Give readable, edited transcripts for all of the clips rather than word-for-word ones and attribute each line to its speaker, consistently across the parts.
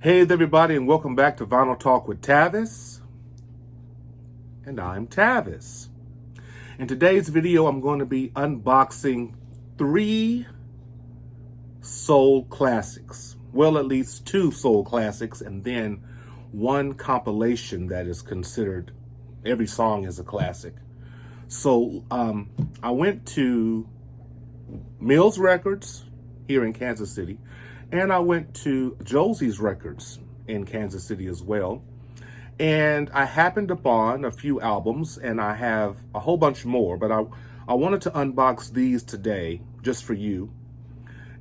Speaker 1: Hey there, everybody, and welcome back to Vinyl Talk with Tavis. And I'm Tavis. In today's video, I'm going to be unboxing 3 soul classics. Well, at least 2 soul classics, and then 1 compilation that is considered, every song is a classic. So I went to Mills Records here in Kansas City, and I went to Josie's Records in Kansas City as well. And I happened upon a few albums, and I have a whole bunch more, but I wanted to unbox these today just for you.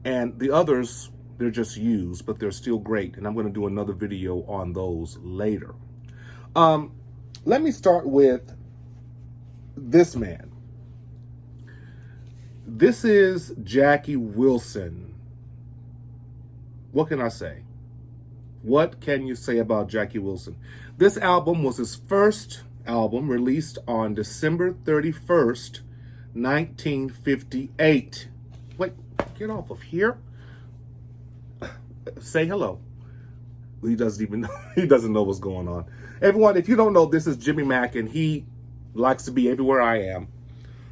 Speaker 1: And the others, they're just used, but they're still great. And I'm going to do another video on those later. Let me start with this man. This is Jackie Wilson. What can I say? What can you say about Jackie Wilson? This album was his first album, released on December 31st, 1958. Wait, get off of here. Say hello. He doesn't even know. He doesn't know what's going on. Everyone, if you don't know, this is Jimmy Mack, and he likes to be everywhere I am.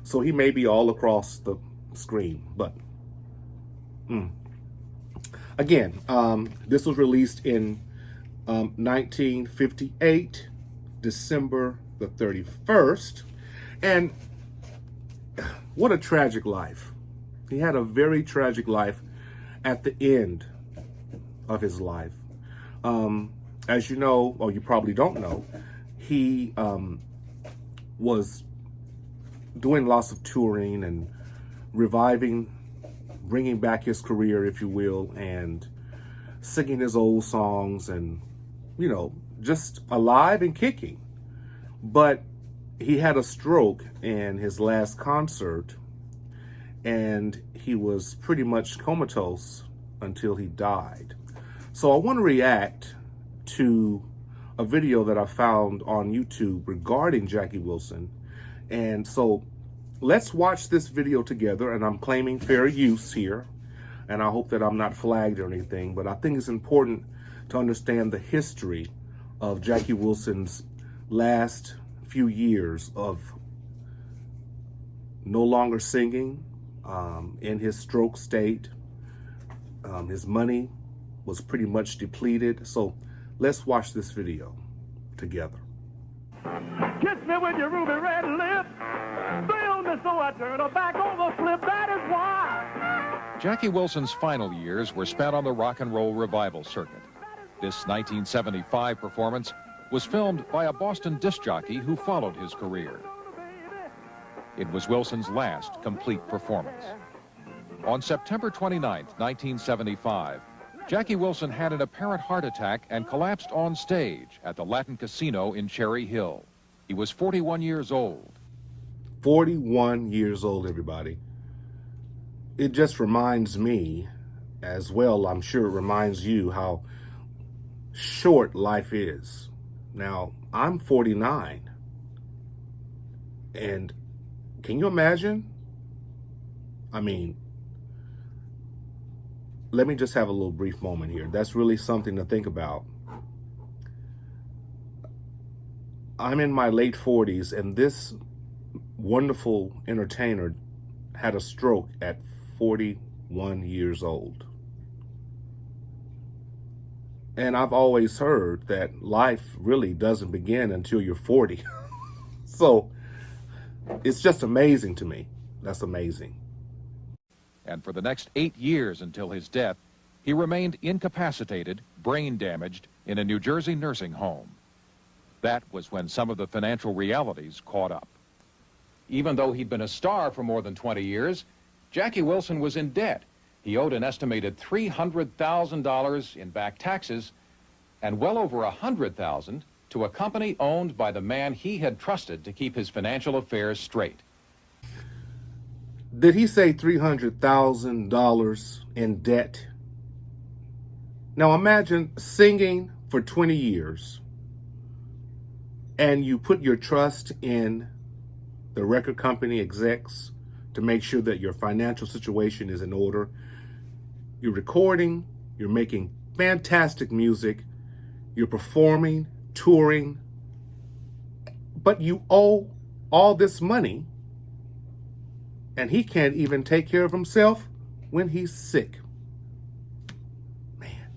Speaker 1: So he may be all across the screen, but again, this was released in 1958, December the 31st. And what a tragic life. He had a very tragic life at the end of his life. As you know, or you probably don't know, he was doing lots of touring and reviving, bringing back his career, if you will, and singing his old songs and, you know, just alive and kicking. But he had a stroke in his last concert, and he was pretty much comatose until he died. So I want to react to a video that I found on YouTube regarding Jackie Wilson. And so let's watch this video together, and I'm claiming fair use here, and I hope that I'm not flagged or anything, but I think it's important to understand the history of Jackie Wilson's last few years of no longer singing, in his stroke state. His money was pretty much depleted. So let's watch this video together.
Speaker 2: Kiss me with your ruby red lips. Thrill me so I turn her back on the flip. That is why.
Speaker 3: Jackie Wilson's final years were spent on the rock and roll revival circuit. This 1975 performance was filmed by a Boston disc jockey who followed his career. It was Wilson's last complete performance. On September 29, 1975, Jackie Wilson had an apparent heart attack and collapsed on stage at the Latin Casino in Cherry Hill. He was 41 years old.
Speaker 1: 41 years old, everybody. It just reminds me, as well, I'm sure it reminds you, how short life is. Now, I'm 49. And can you imagine? I mean, let me just have a little brief moment here. That's really something to think about. I'm in my late 40s, and this wonderful entertainer had a stroke at 41 years old. And I've always heard that life really doesn't begin until you're 40. So it's just amazing to me. That's amazing.
Speaker 3: And for the next 8 years until his death, he remained incapacitated, brain damaged, in a New Jersey nursing home. That was when some of the financial realities caught up. Even though he'd been a star for more than 20 years, Jackie Wilson was in debt. He owed an estimated $300,000 in back taxes and well over $100,000 to a company owned by the man he had trusted to keep his financial affairs straight.
Speaker 1: Did he say $300,000 in debt? Now imagine singing for 20 years and you put your trust in the record company execs to make sure that your financial situation is in order. You're recording, you're making fantastic music. You're performing, touring, but you owe all this money, and he can't even take care of himself when he's sick. Man.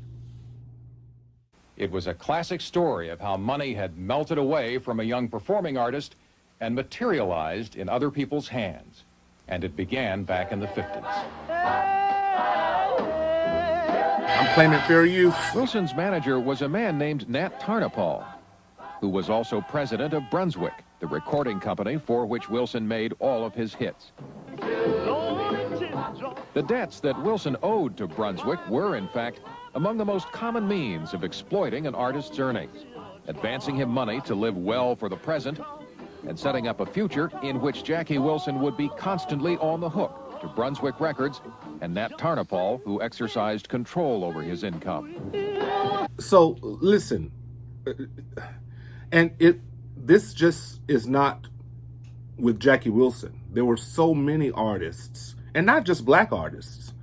Speaker 3: It was a classic story of how money had melted away from a young performing artist and materialized in other people's hands. And it began back in the 50s.
Speaker 1: I'm claiming fair use.
Speaker 3: Wilson's manager was a man named Nat Tarnopol, who was also president of Brunswick, the recording company for which Wilson made all of his hits. The debts that Wilson owed to Brunswick were, in fact, among the most common means of exploiting an artist's earnings, advancing him money to live well for the present, and setting up a future in which Jackie Wilson would be constantly on the hook to Brunswick Records and Nat Tarnopol, who exercised control over his income.
Speaker 1: So, listen, and this just is not with Jackie Wilson. There were so many artists, and not just black artists.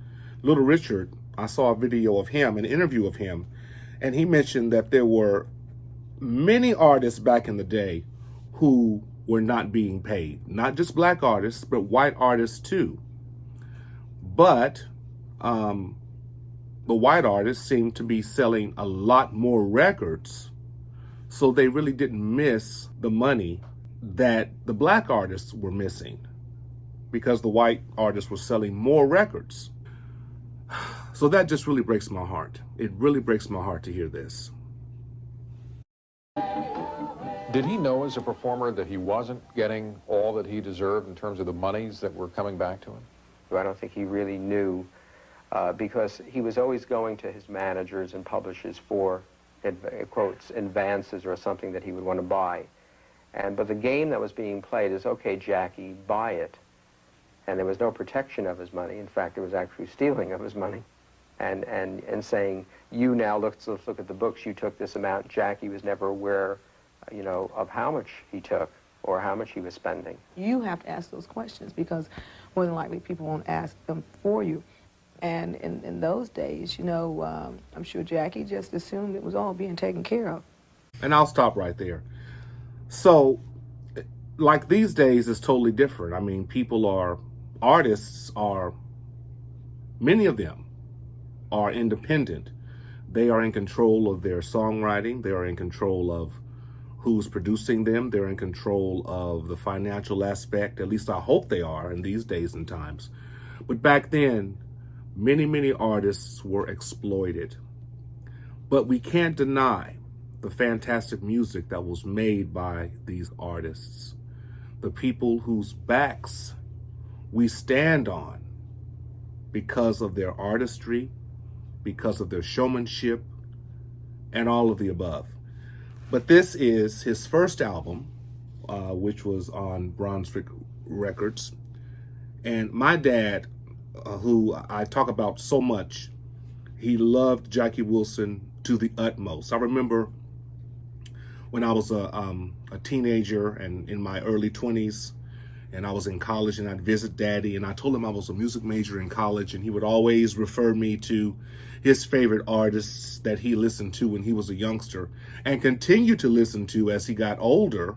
Speaker 1: Little Richard, I saw a video of him, an interview of him, and he mentioned that there were many artists back in the day who were not being paid. Not just black artists, but white artists too. But the white artists seemed to be selling a lot more records, so they really didn't miss the money that the black artists were missing, because the white artists were selling more records. So that just really breaks my heart. It really breaks my heart to hear this.
Speaker 3: Did he know as a performer that he wasn't getting all that he deserved in terms of the monies that were coming back to him?
Speaker 4: I don't think he really knew, because he was always going to his managers and publishers for, quotes, advances or something that he would want to buy. But the game that was being played is, okay, Jackie, buy it. And there was no protection of his money. In fact, there was actually stealing of his money. And saying, you now, let's look at the books, you took this amount. Jackie was never aware, you know, of how much he took or how much he was spending.
Speaker 5: You have to ask those questions, because more than likely people won't ask them for you. And in those days, you know, I'm sure Jackie just assumed it was all being taken care of.
Speaker 1: And I'll stop right there. So, like these days, it's totally different. I mean, artists are, many of them are independent. They are in control of their songwriting. They are in control of who's producing them. They're in control of the financial aspect. At least I hope they are in these days and times. But back then, many artists were exploited. But we can't deny the fantastic music that was made by these artists, the people whose backs we stand on because of their artistry, because of their showmanship, and all of the above. But this is his first album, which was on Brunswick Records. And my dad, who I talk about so much, he loved Jackie Wilson to the utmost. I remember when I was a teenager and in my early 20s, and I was in college, and I'd visit Daddy, and I told him I was a music major in college, and he would always refer me to his favorite artists that he listened to when he was a youngster and continued to listen to as he got older.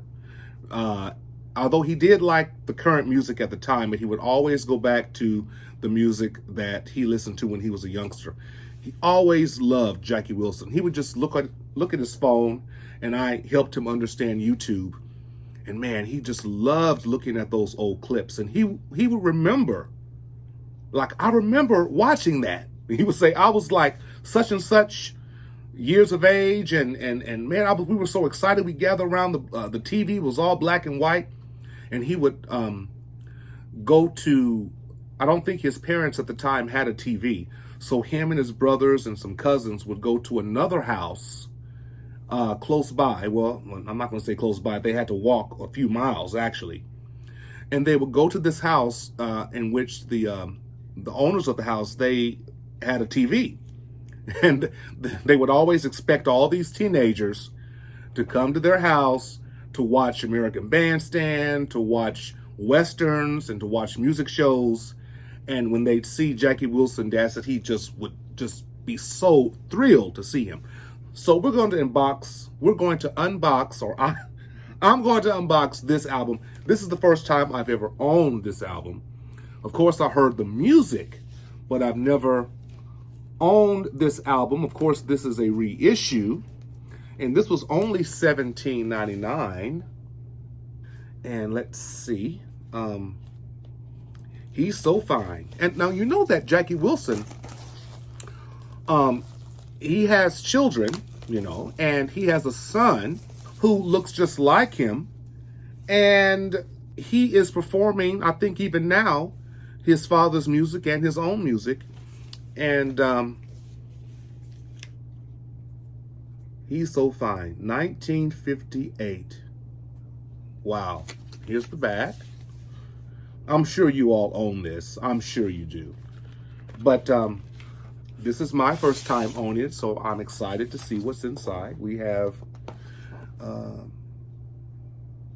Speaker 1: Although he did like the current music at the time, but he would always go back to the music that he listened to when he was a youngster. He always loved Jackie Wilson. He would just look at his phone, and I helped him understand YouTube. And man, he just loved looking at those old clips. And he would remember, like, I remember watching that. He would say, I was like such and such years of age, and man, we were so excited. We gathered around the TV was all black and white, and he would go to, I don't think his parents at the time had a TV, so him and his brothers and some cousins would go to another house close by. Well, I'm not going to say close by. They had to walk a few miles actually, and they would go to this house in which the owners of the house, they had a TV, and they would always expect all these teenagers to come to their house to watch American Bandstand, to watch Westerns, and to watch music shows. And when they'd see Jackie Wilson, Dad said he just would just be so thrilled to see him. So we're going to unbox, I'm going to unbox this album. This is the first time I've ever owned this album. Of course, I heard the music, but I've never owned this album. Of course, this is a reissue, and this was only $17.99. And let's see. He's so fine. And now you know that Jackie Wilson, he has children, you know, and he has a son who looks just like him. And he is performing, I think even now, his father's music and his own music. And he's so fine. 1958. Wow. Here's the back. I'm sure you all own this. I'm sure you do. But this is my first time owning it, so I'm excited to see what's inside. We have,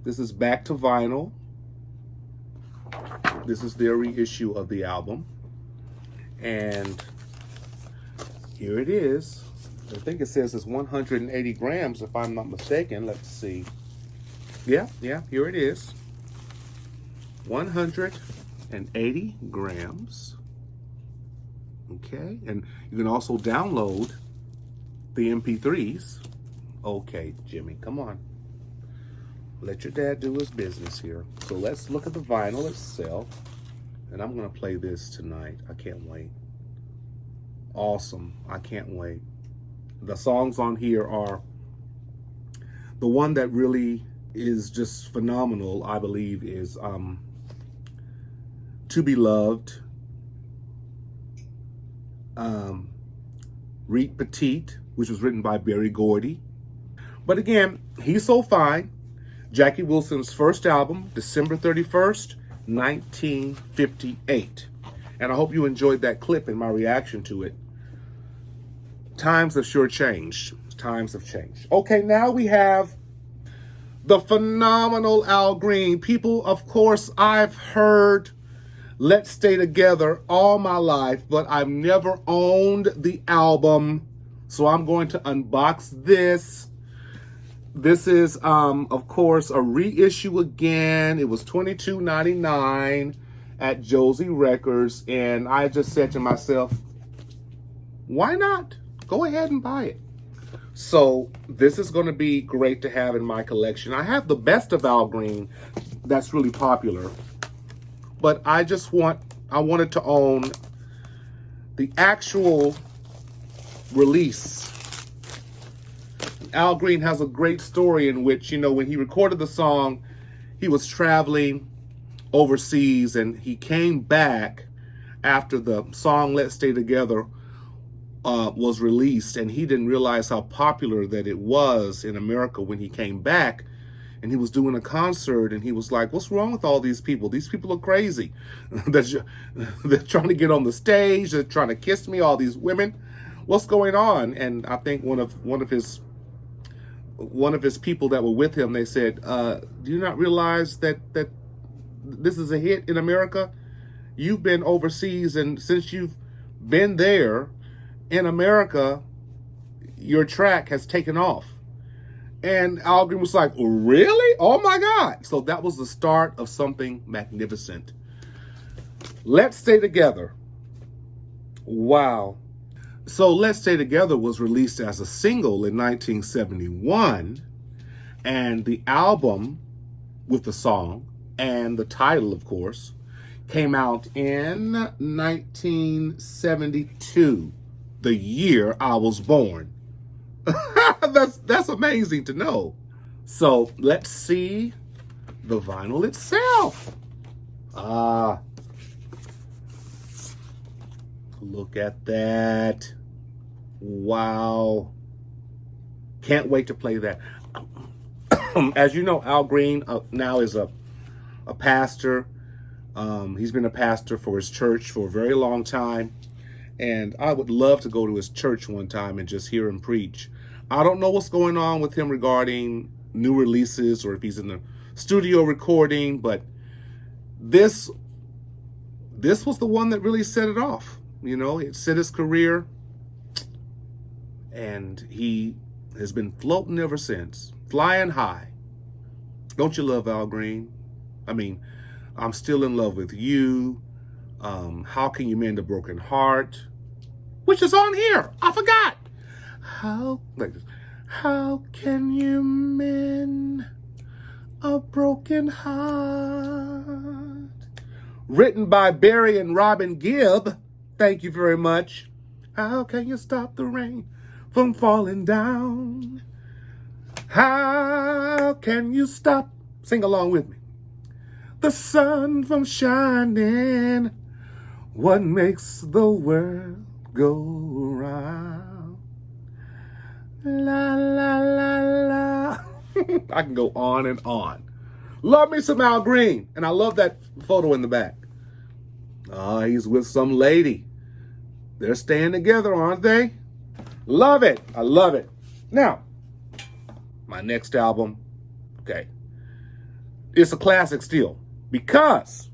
Speaker 1: this is back to vinyl. This is their reissue of the album. And here it is. I think it says it's 180 grams, if I'm not mistaken. Let's see. Yeah, here it is. 180 grams. Okay, and you can also download the MP3s. Okay, Jimmy, come on. Let your dad do his business here. So let's look at the vinyl itself. And I'm gonna play this tonight. I can't wait. Awesome, I can't wait. The songs on here are, the one that really is just phenomenal, I believe, is To Be Loved, Reet Petite, which was written by Berry Gordy. But again, He's So Fine, Jackie Wilson's first album, December 31st, 1958. And I hope you enjoyed that clip and my reaction to it. Times have sure changed. Times have changed. Okay, now we have the phenomenal Al Green. People, of course, I've heard Let's Stay Together all my life, but I've never owned the album. So I'm going to unbox this. This is, of course, a reissue again. It was $22.99 at Josie Records. And I just said to myself, why not? Go ahead and buy it. So this is going to be great to have in my collection. I have the best of Al Green that's really popular, but I wanted to own the actual release. Al Green has a great story in which, you know, when he recorded the song, he was traveling overseas and he came back after the song Let's Stay Together was released, and he didn't realize how popular that it was in America when he came back. And he was doing a concert, and he was like, what's wrong with all these people? These people are crazy. They're trying to get on the stage. They're trying to kiss me, all these women. What's going on? And I think one of his people that were with him, they said, do you not realize that this is a hit in America? You've been overseas, and since you've been there, in America, your track has taken off. And Al Green was like, really? Oh my God. So that was the start of something magnificent. Let's Stay Together. Wow. So Let's Stay Together was released as a single in 1971. And the album with the song and the title, of course, came out in 1972. The year I was born. That's amazing to know. So let's see the vinyl itself. Look at that. Wow. Can't wait to play that. As you know, Al Green now is a pastor. He's been a pastor for his church for a very long time. And I would love to go to his church one time and just hear him preach. I don't know what's going on with him regarding new releases or if he's in the studio recording, but this was the one that really set it off. You know, it set his career And he has been floating ever since, flying high. Don't you love Al Green? I mean, I'm still in love with you. How can you mend a broken heart? Which is on here. I forgot. How can you mend a broken heart? Written by Barry and Robin Gibb. Thank you very much. How can you stop the rain from falling down? How can you stop, sing along with me, the sun from shining? What makes the world go round? La, la, la, la. I can go on and on. Love me some Al Green. And I love that photo in the back. He's with some lady. They're staying together, aren't they? Love it. I love it. Now, my next album, okay, it's a classic still because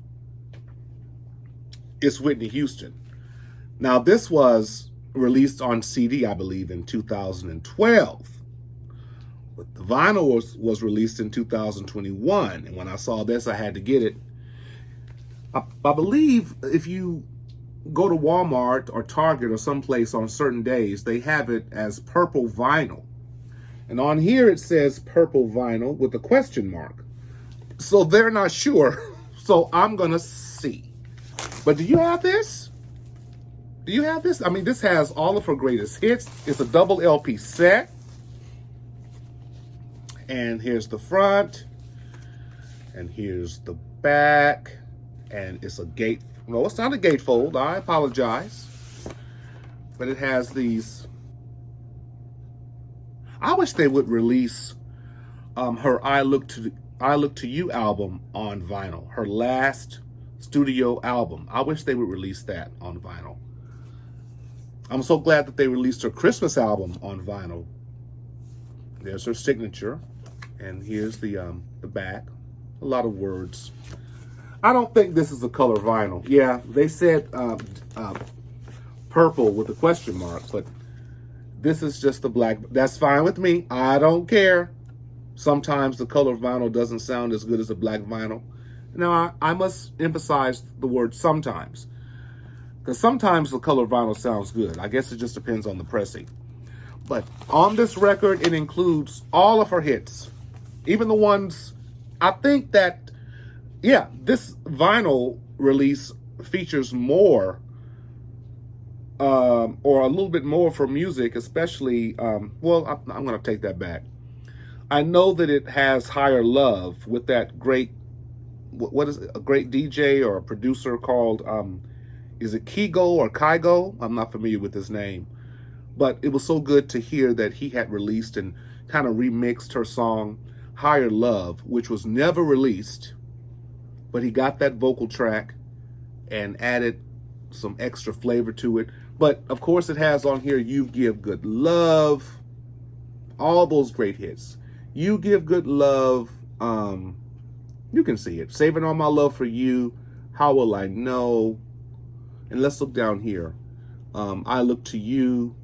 Speaker 1: it's Whitney Houston. Now, this was released on CD, I believe, in 2012. But the vinyl was released in 2021. And when I saw this, I had to get it. I believe if you go to Walmart or Target or someplace on certain days, they have it as purple vinyl. And on here it says purple vinyl with a question mark. So they're not sure. So I'm going to see. But do you have this? Do you have this? I mean, this has all of her greatest hits. It's a double LP set. And here's the front. And here's the back. And it's a gate. No, it's not a gatefold. I apologize. But it has these. I wish they would release her I Look to You album on vinyl. Her last studio album. I wish they would release that on vinyl. I'm so glad that they released her Christmas album on vinyl. There's her signature. And here's the back. A lot of words. I don't think this is a color vinyl. Yeah, they said purple with a question mark, but this is just the black. That's fine with me. I don't care. Sometimes the color vinyl doesn't sound as good as the black vinyl. Now, I must emphasize the word sometimes, because sometimes the color vinyl sounds good. I guess it just depends on the pressing. But on this record, it includes all of her hits, even the ones I think that, yeah, this vinyl release features more or a little bit more for music, especially, well, I'm going to take that back. I know that it has Higher Love with that great, what is it, a great DJ or a producer called, is it Kigo or Kygo? I'm not familiar with his name. But it was so good to hear that he had released and kind of remixed her song Higher Love, which was never released. But he got that vocal track and added some extra flavor to it. But, of course, it has on here You Give Good Love, all those great hits. You Give Good Love, you can see it. Saving All My Love for You, How Will I Know? And let's look down here. I Look to You.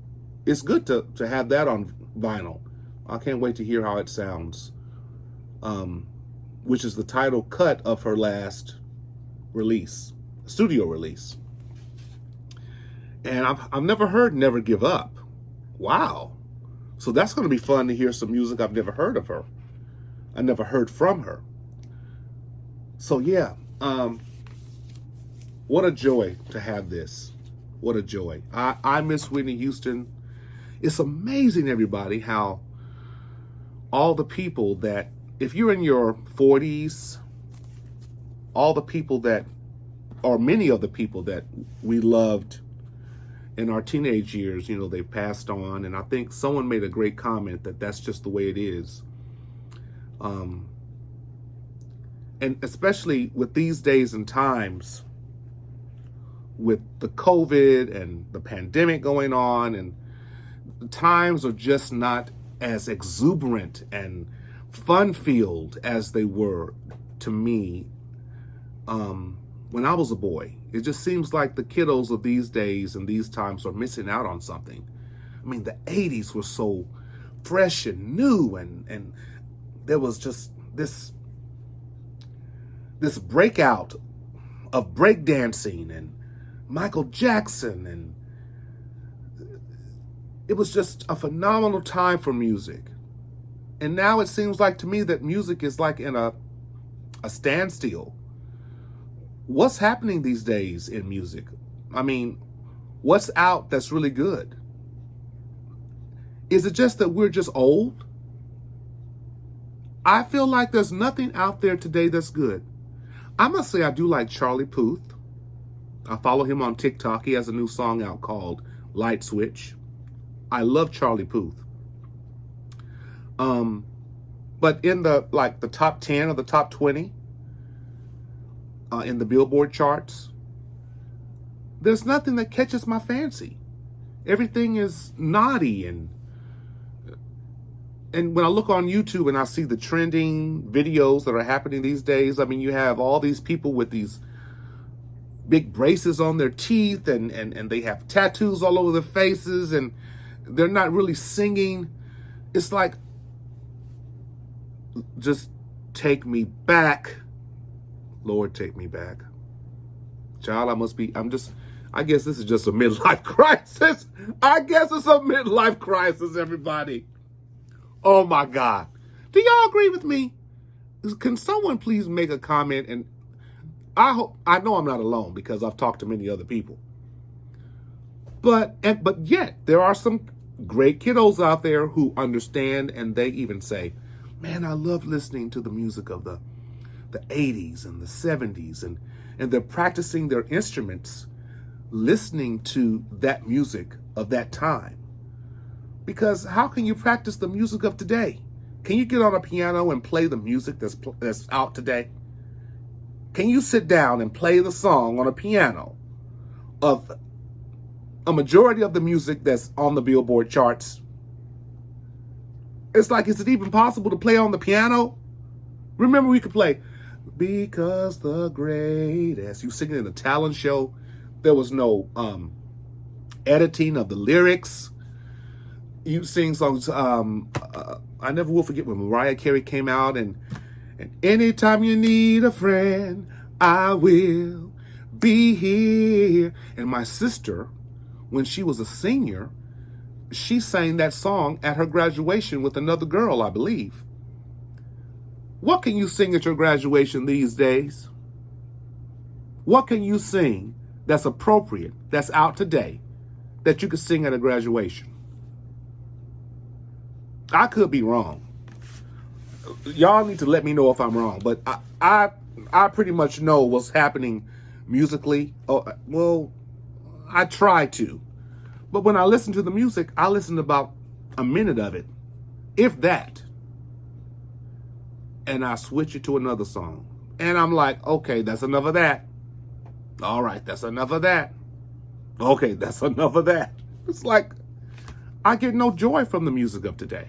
Speaker 1: It's good to have that on vinyl. I can't wait to hear how it sounds. Which is the title cut of her last release, studio release. And I've never heard Never Give Up. Wow. So that's going to be fun to hear some music I've never heard of her. I never heard from her. So yeah, what a joy to have this. What a joy. I miss Whitney Houston. It's amazing, everybody, how all the people that, if you're in your 40s, all the people that, or many of the people that we loved in our teenage years, you know, they've passed on. And I think someone made a great comment that that's just the way it is. And especially with these days and times, with the COVID and the pandemic going on, and the times are just not as exuberant and fun-filled as they were to me when I was a boy. It just seems like the kiddos of these days and these times are missing out on something. I mean, the 80s were so fresh and new, and there was just this breakout of breakdancing and Michael Jackson, and it was just a phenomenal time for music. And now it seems like to me that music is like in a standstill. What's happening these days in music? I mean, what's out that's really good? Is it just that we're just old? I feel like there's nothing out there today that's good. I must say I do like Charlie Puth. I follow him on TikTok. He has a new song out called Light Switch. I love Charlie Puth. But in the top 10 or the top 20 in the Billboard charts, there's nothing that catches my fancy. Everything is naughty, and when I look on YouTube and I see the trending videos that are happening these days, I mean, you have all these people with these big braces on their teeth, and they have tattoos all over their faces, and they're not really singing. It's like, just take me back. Lord, take me back. Child, I guess this is just a midlife crisis. I guess it's a midlife crisis, everybody. Oh my God. Do y'all agree with me? Can someone please make a comment? And I know I'm not alone, because I've talked to many other people. But yet there are some great kiddos out there who understand, and they even say, man, I love listening to the music of the 80s and the 70s, and they're practicing their instruments listening to that music of that time. Because how can you practice the music of today? Can you get on a piano and play the music that's out today? Can you sit down and play the song on a piano of a majority of the music that's on the Billboard charts? It's like, is it even possible to play on the piano? Remember, we could play Because the Greatest. You sing it in the talent show. There was no editing of the lyrics. You sing songs. I never will forget when Mariah Carey came out, and anytime you need a friend, I will be here. And my sister, when she was a senior, she sang that song at her graduation with another girl, I believe. What can you sing at your graduation these days? What can you sing that's appropriate, that's out today, that you could sing at a graduation? I could be wrong. Y'all need to let me know if I'm wrong, but I pretty much know what's happening musically. Oh, well, I try to. But when I listen to the music, I listen to about a minute of it, if that. And I switch it to another song. And I'm like, okay, that's enough of that. All right, that's enough of that. Okay, that's enough of that. It's like, I get no joy from the music of today.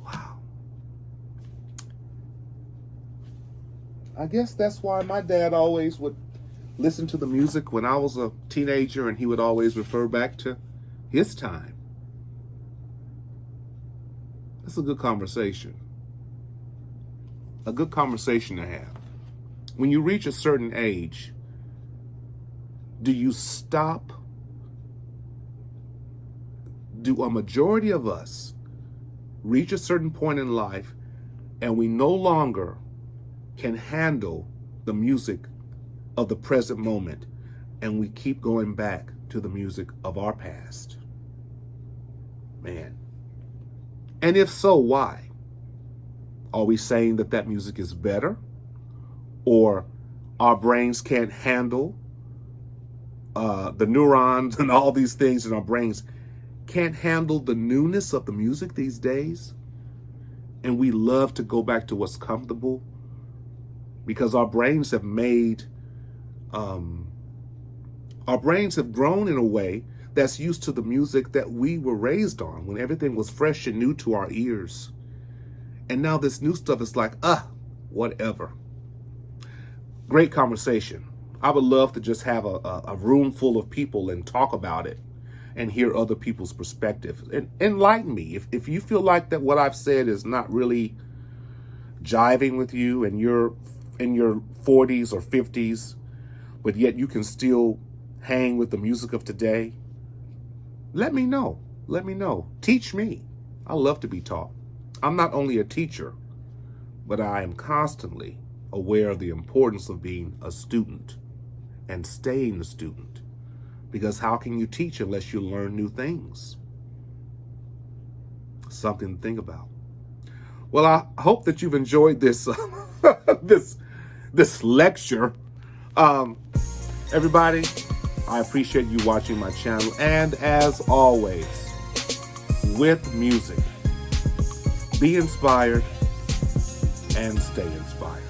Speaker 1: Wow. I guess that's why my dad always would listen to the music when I was a teenager, and he would always refer back to his time. That's a good conversation. A good conversation to have. When you reach a certain age, do you stop? Do a majority of us reach a certain point in life and we no longer can handle the music of the present moment, and we keep going back to the music of our past? Man. And if so, why? Are we saying that music is better? Or our brains can't handle the neurons and all these things in our brains can't handle the newness of the music these days? And we love to go back to what's comfortable because our brains have made our brains have grown in a way that's used to the music that we were raised on, when everything was fresh and new to our ears. And now this new stuff is like, whatever. Great conversation. I would love to just have a room full of people and talk about it and hear other people's perspective. And enlighten me. If you feel like that what I've said is not really jiving with you and you're in your 40s or 50s, but yet you can still hang with the music of today, let me know. Let me know. Teach me. I love to be taught. I'm not only a teacher, but I am constantly aware of the importance of being a student and staying a student. Because how can you teach unless you learn new things? Something to think about. Well, I hope that you've enjoyed this this lecture. Everybody, I appreciate you watching my channel. And as always, with music, be inspired and stay inspired.